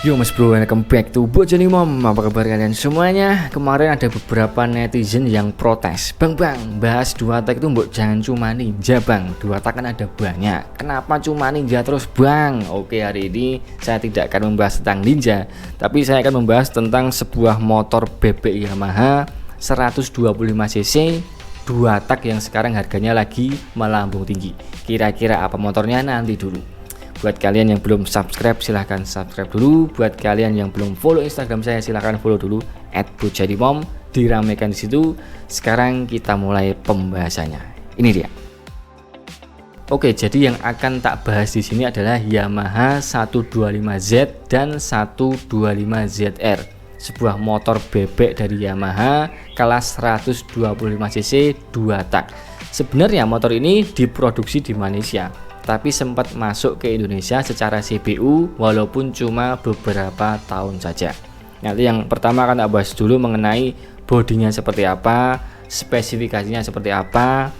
Yo mas bro, welcome back to Bojoni Mom. Apa kabar kalian semuanya? Kemarin ada beberapa netizen yang protes, Bang, bahas dua tak itu mbok jangan cuma ninja bang. Dua tak kan ada banyak, kenapa cuma ninja terus bang? Oke, hari ini saya tidak akan membahas tentang ninja, tapi saya akan membahas tentang sebuah motor bebek Yamaha 125cc dua tak yang sekarang harganya lagi melambung tinggi. Kira-kira apa motornya? Nanti dulu. Buat kalian yang belum subscribe silahkan subscribe dulu. Buat kalian yang belum follow Instagram saya silahkan follow dulu @bojadimom, diramaikan di situ. Sekarang kita mulai pembahasannya. Ini dia. Oke, jadi yang akan tak bahas di sini adalah Yamaha 125Z dan 125ZR. Sebuah motor bebek dari Yamaha kelas 125cc 2 tak. Sebenarnya motor ini diproduksi di Malaysia, tapi sempat masuk ke Indonesia secara CBU walaupun cuma beberapa tahun saja. Nanti yang pertama akan bahas dulu mengenai bodinya seperti apa, spesifikasinya seperti apa,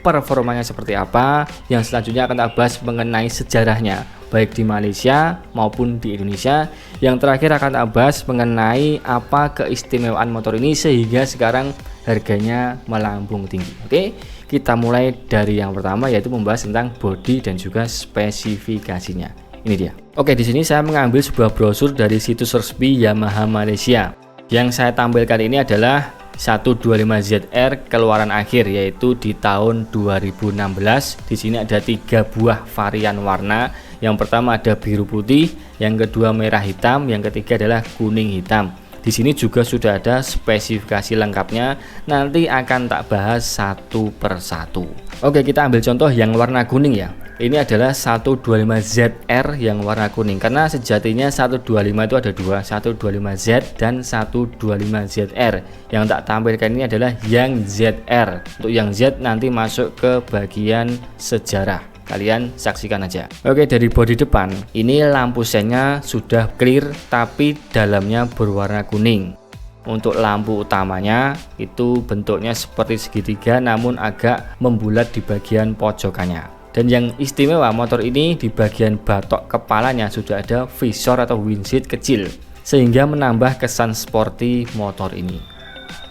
performanya seperti apa. Yang selanjutnya akan bahas mengenai sejarahnya baik di Malaysia maupun di Indonesia. Yang terakhir akan bahas mengenai apa keistimewaan motor ini sehingga sekarang harganya melambung tinggi. Oke, kita mulai dari yang pertama, yaitu membahas tentang bodi dan juga spesifikasinya. Ini dia. Oke, di sini saya mengambil sebuah brosur dari situs resmi Yamaha Malaysia. Yang saya tampilkan ini adalah 125ZR keluaran akhir, yaitu di tahun 2016. Di sini ada 3 buah varian warna. Yang pertama ada biru putih, yang kedua merah hitam, yang ketiga adalah kuning hitam. Di sini juga sudah ada spesifikasi lengkapnya, nanti akan tak bahas satu persatu. Oke, kita ambil contoh yang warna kuning ya. Ini adalah 125ZR yang warna kuning, karena sejatinya 125 itu ada dua, 125Z dan 125ZR. Yang tak tampilkan ini adalah yang ZR. Untuk yang Z nanti masuk ke bagian sejarah. Kalian saksikan aja. Oke, dari bodi depan ini lampu sennya sudah clear tapi dalamnya berwarna kuning. Untuk lampu utamanya itu bentuknya seperti segitiga namun agak membulat di bagian pojokannya. Dan yang istimewa motor ini di bagian batok kepalanya sudah ada visor atau windshield kecil sehingga menambah kesan sporty motor ini.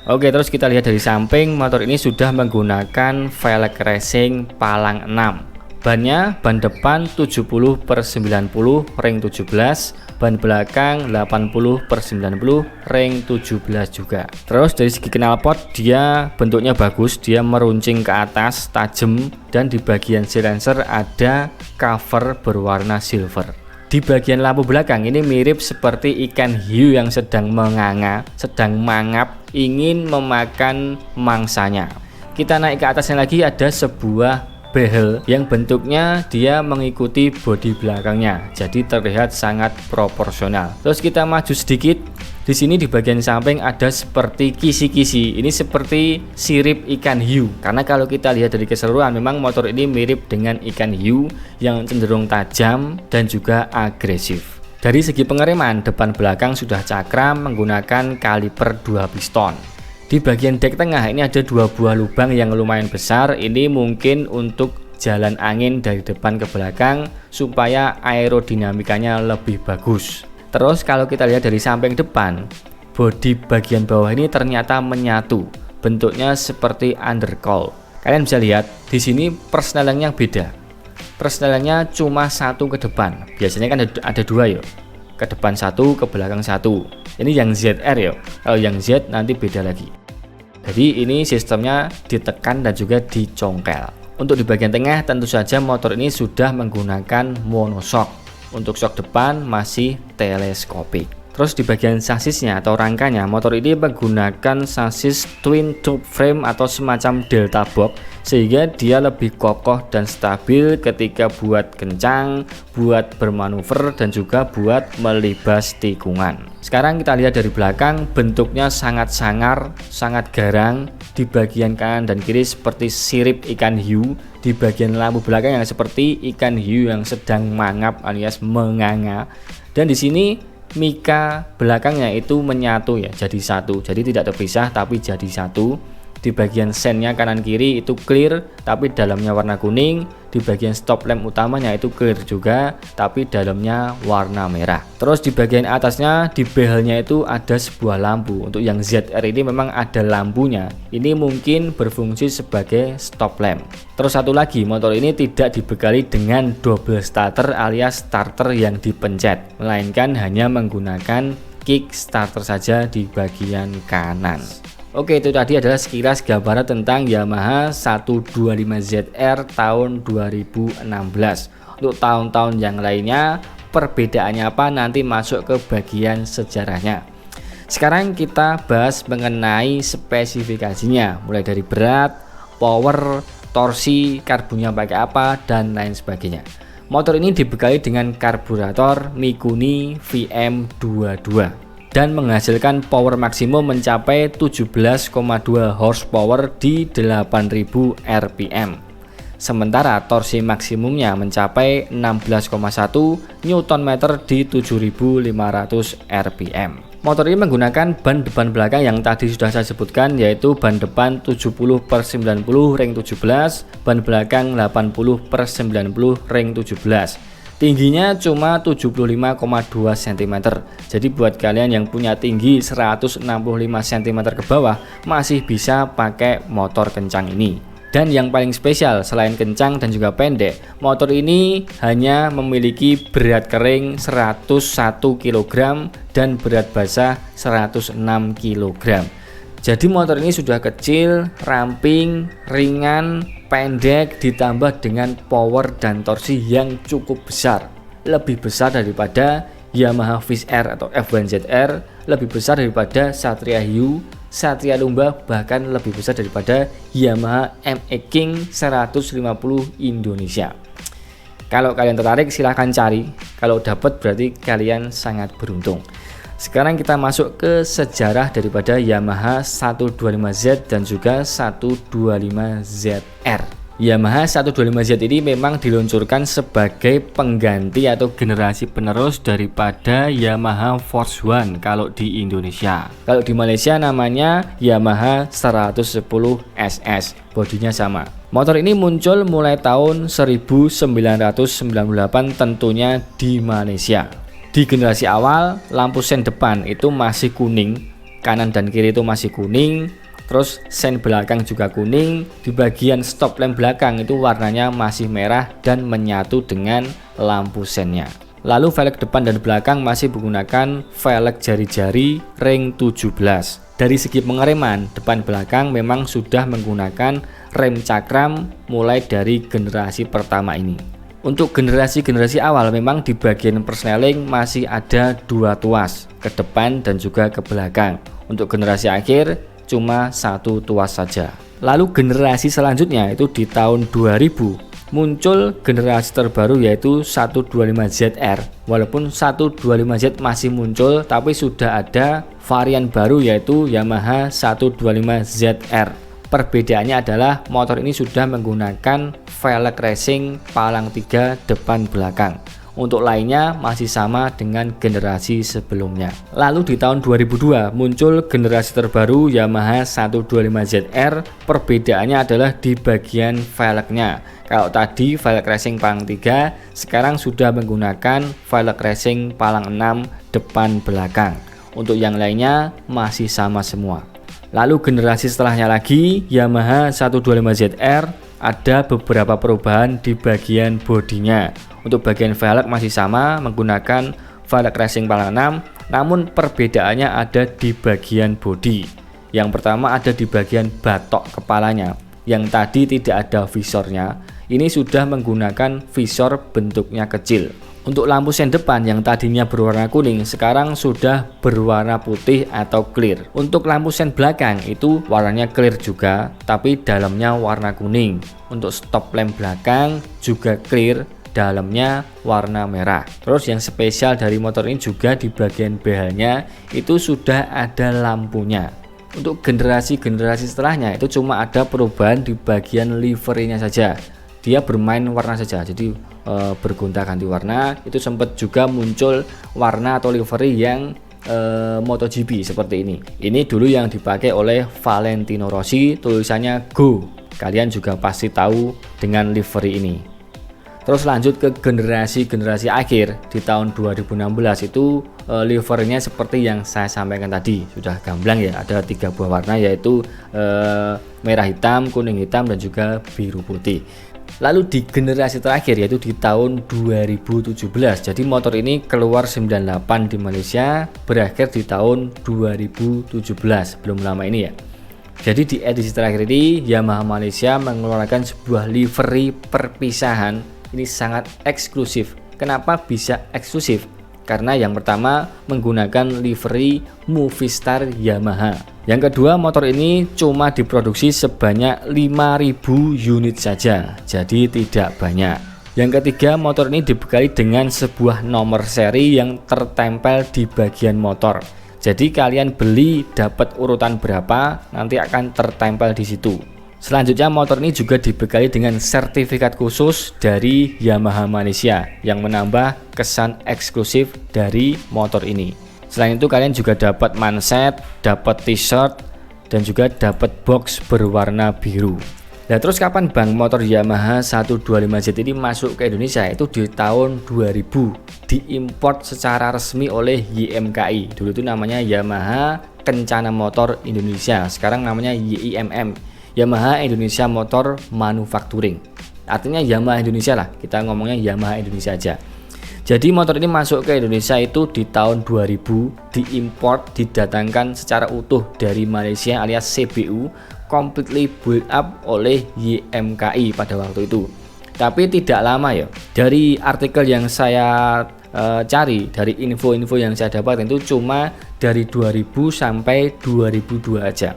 Oke, terus kita lihat dari samping, motor ini sudah menggunakan velg racing palang 6. Bannya ban depan 70/90 ring 17, ban belakang 80/90 ring 17 juga. Terus dari segi knalpot dia bentuknya bagus, dia meruncing ke atas tajam, dan di bagian silencer ada cover berwarna silver. Di bagian lampu belakang ini mirip seperti ikan hiu yang sedang menganga, sedang mangap, ingin memakan mangsanya. Kita naik ke atasnya lagi, ada sebuah behel yang bentuknya dia mengikuti bodi belakangnya, jadi terlihat sangat proporsional. Terus kita maju sedikit, di sini di bagian samping ada seperti kisi-kisi. Ini seperti sirip ikan hiu, karena kalau kita lihat dari keseluruhan memang motor ini mirip dengan ikan hiu yang cenderung tajam dan juga agresif. Dari segi pengereman, depan belakang sudah cakram menggunakan kaliper 2 piston. Di bagian dek tengah ini ada 2 buah lubang yang lumayan besar. Ini mungkin untuk jalan angin dari depan ke belakang supaya aerodinamikanya lebih bagus. Terus kalau kita lihat dari samping depan, bodi bagian bawah ini ternyata menyatu, bentuknya seperti undercowl. Kalian bisa lihat di sini persnelengnya beda. Persnelengnya cuma satu ke depan. Biasanya kan ada 2 ya. Ke depan 1, ke belakang 1. Ini yang ZR ya. Kalau yang Z nanti beda lagi. Jadi ini sistemnya ditekan dan juga dicongkel. Untuk di bagian tengah tentu saja motor ini sudah menggunakan monoshock. Untuk shock depan masih teleskopik. Terus di bagian sasisnya atau rangkanya, motor ini menggunakan sasis twin tube frame atau semacam delta box sehingga dia lebih kokoh dan stabil ketika buat kencang, buat bermanuver, dan juga buat melibas tikungan. Sekarang kita lihat dari belakang, bentuknya sangat sangar, sangat garang. Di bagian kanan dan kiri seperti sirip ikan hiu. Di bagian lampu belakang yang seperti ikan hiu yang sedang mangap alias menganga. Dan di sini mika belakangnya itu menyatu ya, jadi satu. Jadi tidak terpisah tapi jadi satu. Di bagian sennya kanan kiri itu clear tapi dalamnya warna kuning. Di bagian stop lamp utamanya itu clear juga tapi dalamnya warna merah. Terus di bagian atasnya di bezelnya itu ada sebuah lampu. Untuk yang ZR ini memang ada lampunya. Ini mungkin berfungsi sebagai stop lamp. Terus satu lagi, motor ini tidak dibekali dengan double starter alias starter yang dipencet, melainkan hanya menggunakan kick starter saja di bagian kanan. Oke, itu tadi adalah sekilas gambaran tentang Yamaha 125ZR tahun 2016. Untuk tahun-tahun yang lainnya perbedaannya apa nanti masuk ke bagian sejarahnya. Sekarang kita bahas mengenai spesifikasinya, mulai dari berat, power, torsi, karbonnya pakai apa, dan lain sebagainya. Motor ini dibekali dengan karburator Mikuni VM22 dan menghasilkan power maksimum mencapai 17,2 horsepower di 8000 rpm. Sementara torsi maksimumnya mencapai 16,1 Nm di 7500 rpm. Motor ini menggunakan ban depan belakang yang tadi sudah saya sebutkan, yaitu ban depan 70/90 ring 17, ban belakang 80/90 ring 17. Tingginya cuma 75,2 cm. Jadi buat kalian yang punya tinggi 165 cm ke bawah masih bisa pakai motor kencang ini. Dan yang paling spesial selain kencang dan juga pendek, motor ini hanya memiliki berat kering 101 kg dan berat basah 106 kg. Jadi motor ini sudah kecil, ramping, ringan, pendek, ditambah dengan power dan torsi yang cukup besar. Lebih besar daripada Yamaha Viz R atau F1ZR, lebih besar daripada Satria Hiu, Satria Lumba, bahkan lebih besar daripada Yamaha MX King 150 Indonesia. Kalau kalian tertarik silahkan cari, kalau dapat berarti kalian sangat beruntung. Sekarang kita masuk ke sejarah daripada Yamaha 125Z dan juga 125ZR. Yamaha 125Z ini memang diluncurkan sebagai pengganti atau generasi penerus daripada Yamaha Force One kalau di Indonesia. Kalau di Malaysia namanya Yamaha 110 SS, bodinya sama. Motor ini muncul mulai tahun 1998 tentunya di Malaysia. Di generasi awal, lampu sen depan itu masih kuning, kanan dan kiri itu masih kuning, terus sen belakang juga kuning. Di bagian stop lamp belakang itu warnanya masih merah dan menyatu dengan lampu sennya. Lalu velg depan dan belakang masih menggunakan velg jari-jari ring 17. Dari segi pengereman, depan belakang memang sudah menggunakan rem cakram mulai dari generasi pertama ini. Untuk generasi awal memang di bagian persneling masih ada dua tuas, ke depan dan juga ke belakang. Untuk generasi akhir cuma satu tuas saja. Lalu generasi selanjutnya itu di tahun 2000 muncul generasi terbaru yaitu 125ZR. Walaupun 125Z masih muncul tapi sudah ada varian baru yaitu Yamaha 125ZR. Perbedaannya adalah motor ini sudah menggunakan velg racing palang 3 depan belakang. Untuk lainnya masih sama dengan generasi sebelumnya. Lalu di tahun 2002 muncul generasi terbaru Yamaha 125ZR. Perbedaannya adalah di bagian velgnya. Kalau tadi velg racing palang 3, sekarang sudah menggunakan velg racing palang 6 depan belakang. Untuk yang lainnya masih sama semua. Lalu generasi setelahnya lagi Yamaha 125ZR ada beberapa perubahan di bagian bodinya. Untuk bagian velg masih sama menggunakan velg racing palang 6, namun perbedaannya ada di bagian bodi. Yang pertama ada di bagian batok kepalanya. Yang tadi tidak ada visornya, ini sudah menggunakan visor bentuknya kecil. Untuk lampu sen depan yang tadinya berwarna kuning sekarang sudah berwarna putih atau clear. Untuk lampu sen belakang itu warnanya clear juga tapi dalamnya warna kuning. Untuk stop lamp belakang juga clear, dalamnya warna merah. Terus yang spesial dari motor ini juga di bagian bezelnya itu sudah ada lampunya. Untuk generasi-generasi setelahnya itu cuma ada perubahan di bagian liverynya saja. Dia bermain warna saja, jadi bergonta-ganti warna. Itu sempat juga muncul warna atau livery yang MotoGP seperti ini. Ini dulu yang dipakai oleh Valentino Rossi, tulisannya Go. Kalian juga pasti tahu dengan livery ini. Terus lanjut ke generasi akhir di tahun 2016 itu liverynya seperti yang saya sampaikan tadi, sudah gamblang ya, ada 3 buah warna yaitu merah hitam, kuning hitam dan juga biru putih. Lalu di generasi terakhir yaitu di tahun 2017. Jadi motor ini keluar 98 di Malaysia, berakhir di tahun 2017, belum lama ini ya. Jadi di edisi terakhir ini Yamaha Malaysia mengeluarkan sebuah livery perpisahan. Ini sangat eksklusif. Kenapa bisa eksklusif? Karena yang pertama menggunakan livery Movistar Yamaha. Yang kedua, motor ini cuma diproduksi sebanyak 5.000 unit saja, jadi tidak banyak. Yang ketiga, motor ini dibekali dengan sebuah nomor seri yang tertempel di bagian motor. Jadi kalian beli dapat urutan berapa, nanti akan tertempel di situ. Selanjutnya motor ini juga dibekali dengan sertifikat khusus dari Yamaha Malaysia yang menambah kesan eksklusif dari motor ini. Selain itu kalian juga dapat manset, dapat t-shirt dan juga dapat box berwarna biru. Nah terus kapan bang motor Yamaha 125Z ini masuk ke Indonesia? Itu di tahun 2000 diimport secara resmi oleh YMKI. Dulu itu namanya Yamaha Kencana Motor Indonesia, sekarang namanya YIMM, Yamaha Indonesia Motor Manufacturing. Artinya Yamaha Indonesia lah, kita ngomongnya Yamaha Indonesia aja. Jadi motor ini masuk ke Indonesia itu di tahun 2000, diimport, didatangkan secara utuh dari Malaysia alias CBU, completely build up oleh YMKI pada waktu itu. Tapi tidak lama ya, dari artikel yang saya cari, dari info-info yang saya dapat itu cuma dari 2000 sampai 2002 aja.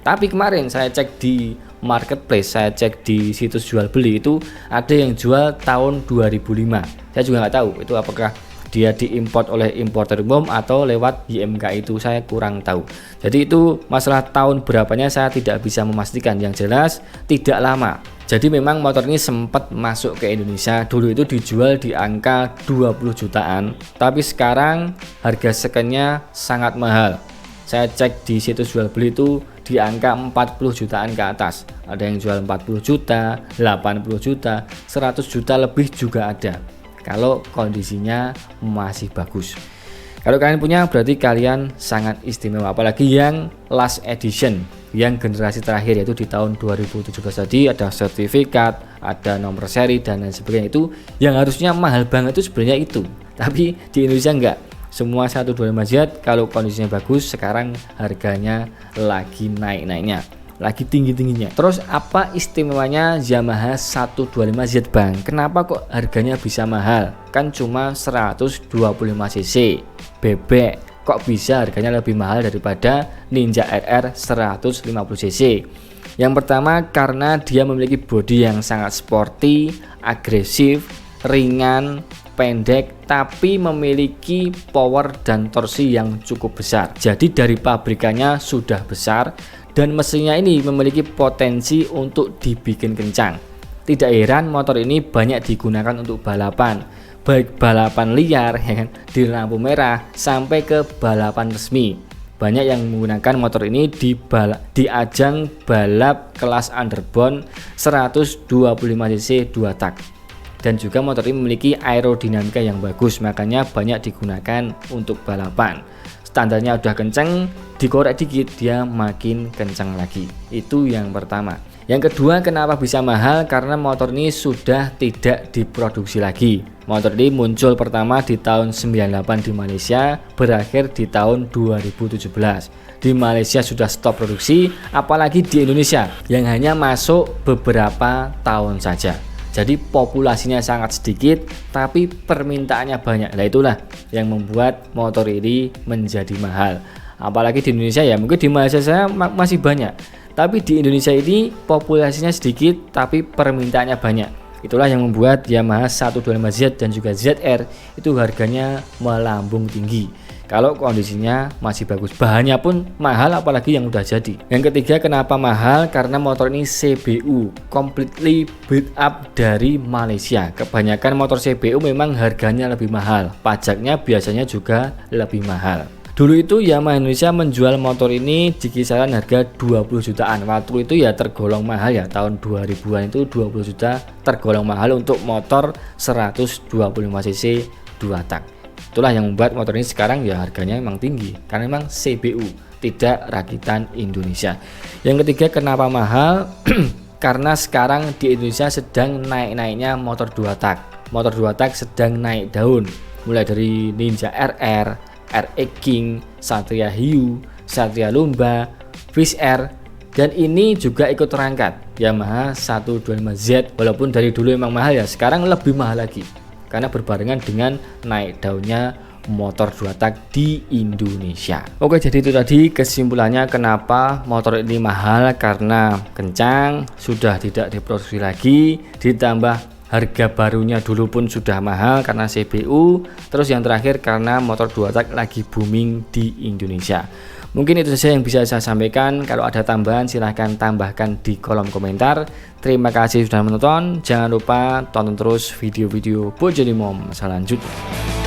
Tapi kemarin saya cek di marketplace, saya cek di situs jual beli itu ada yang jual tahun 2005. Saya juga nggak tahu itu apakah dia diimport oleh importer umum atau lewat YMK, itu saya kurang tahu. Jadi itu masalah tahun berapanya saya tidak bisa memastikan. Yang jelas tidak lama. Jadi memang motor ini sempat masuk ke Indonesia. Dulu itu dijual di angka 20 jutaan, tapi sekarang harga secondnya sangat mahal. Saya cek di situs jual beli itu di angka 40 jutaan ke atas. Ada yang jual 40 juta, 80 juta, 100 juta lebih juga ada, kalau kondisinya masih bagus. Kalau kalian punya berarti kalian sangat istimewa. Apalagi yang last edition, yang generasi terakhir yaitu di tahun 2017 tadi, ada sertifikat, ada nomor seri dan lain sebagainya. Itu yang harusnya mahal banget itu sebenarnya itu, tapi di Indonesia enggak. Semua 125Z kalau kondisinya bagus sekarang harganya lagi naik-naiknya, lagi tinggi-tingginya. Terus apa istimewanya Yamaha 125Z bang? Kenapa kok harganya bisa mahal? Kan cuma 125cc bebek, kok bisa harganya lebih mahal daripada Ninja RR 150cc? Yang pertama karena dia memiliki bodi yang sangat sporty, agresif, ringan, pendek, tapi memiliki power dan torsi yang cukup besar. Jadi dari pabrikannya sudah besar dan mesinnya ini memiliki potensi untuk dibikin kencang. Tidak heran motor ini banyak digunakan untuk balapan, baik balapan liar ya kan, di lampu merah sampai ke balapan resmi. Banyak yang menggunakan motor ini di ajang balap kelas underbone 125cc 2 tak. Dan juga motor ini memiliki aerodinamika yang bagus, makanya banyak digunakan untuk balapan. Standarnya udah kenceng, dikorek dikit dia makin kenceng lagi. Itu yang pertama. Yang kedua, kenapa bisa mahal? Karena motor ini sudah tidak diproduksi lagi. Motor ini muncul pertama di tahun 98 di Malaysia, berakhir di tahun 2017. Di Malaysia sudah stop produksi, apalagi di Indonesia yang hanya masuk beberapa tahun saja. Jadi populasinya sangat sedikit tapi permintaannya banyak. Nah itulah yang membuat motor ini menjadi mahal. Apalagi di Indonesia ya, mungkin di Malaysia saya masih banyak, tapi di Indonesia ini populasinya sedikit tapi permintaannya banyak. Itulah yang membuat Yamaha 125Z dan juga ZR itu harganya melambung tinggi. Kalau kondisinya masih bagus, bahannya pun mahal apalagi yang udah jadi. Yang ketiga, kenapa mahal? Karena motor ini CBU, completely build up dari Malaysia. Kebanyakan motor CBU memang harganya lebih mahal, pajaknya biasanya juga lebih mahal. Dulu itu Yamaha Indonesia menjual motor ini di kisaran harga 20 jutaan. Waktu itu ya tergolong mahal ya, tahun 2000-an itu 20 juta tergolong mahal untuk motor 125 cc 2 tak. Itulah yang membuat motor ini sekarang ya harganya memang tinggi karena memang CBU, tidak rakitan Indonesia. Yang ketiga, kenapa mahal? Karena sekarang di Indonesia sedang naik-naiknya motor 2 tak. Motor 2 tak sedang naik daun, mulai dari Ninja RR, RX King, Satria Hiu, Satria Lumba, Fish Air, dan ini juga ikut terangkat Yamaha 125Z. Walaupun dari dulu memang mahal ya, sekarang lebih mahal lagi karena berbarengan dengan naik daunnya motor 2 tak di Indonesia. Oke, jadi itu tadi kesimpulannya kenapa motor ini mahal, karena kencang, sudah tidak diproduksi lagi, ditambah harga barunya dulu pun sudah mahal karena CBU. Terus yang terakhir karena motor 2 tak lagi booming di Indonesia. Mungkin itu saja yang bisa saya sampaikan. Kalau ada tambahan silahkan tambahkan di kolom komentar. Terima kasih sudah menonton. Jangan lupa tonton terus video-video Bojonimom selanjutnya.